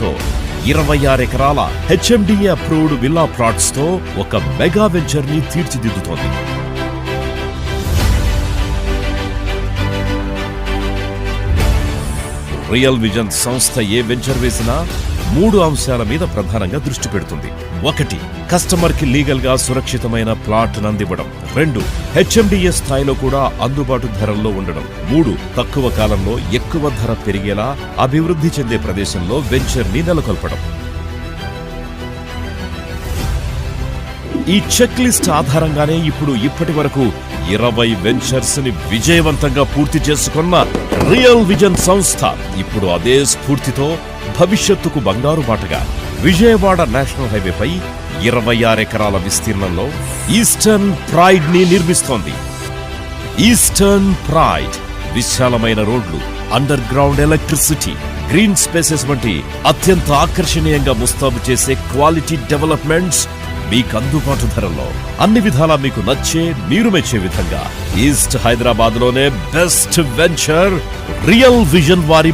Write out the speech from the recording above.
తో 26 ఎకరాల HMDA approved villa plots తో ఒక మెగా వెంచర్ ని తీర్చిదిద్దుతోంది. రియల్ విజన్ సంస్థ ఏ వెంచర్ వేసినా 3 అంశాల మీద ప్రధానంగా దృష్టి పెడుతుంది. 1. కస్టమర్ కి లీగల్ గా సురక్షితమైన ప్లాట్ అందివ్వడం. 2. HMDA స్థాయిలో కూడా అందుబాటు ధరల్లో ఉండడం. 3. తక్కువ కాలంలో ఎక్కువ ధర పెరిగేలా అభివృద్ధి చెందే ప్రదేశంలో వెంచర్ ని నెలకొల్పడం. ఈ చెక్ లిస్ట్ ఆధారంగానే ఇప్పటి వరకు 20 వెంచర్స్ ని విజయవంతంగా పూర్తి చేసుకున్న రియల్ విజన్ సంస్థ ఇప్పుడు అదే స్ఫూర్తితో భవిష్యత్తుకు బంగారు బాటగా విజయవాడ నేషనల్ హైవేపై 26 ఎకరాల విస్తీర్ణంలో ఈస్టర్న్ ప్రైడ్ ని నిర్మిస్తోంది. ఈస్టర్న్ ప్రైడ్ విశాలమైన రోడ్లు, under ground electricity, green spaces వంటి అత్యంత ఆకర్షణీయంగా ముస్తాబు చేసే క్వాలిటీ డెవలప్మెంట్స్ మీకు అందుబాటు ధరలో, అన్ని విధాలా మీకు నచ్చే, మీరు మెచ్చే విధంగా ఈస్ట్ హైదరాబాద్ లోనే బెస్ట్ వెంచర్ రియల్ విజన్ వారి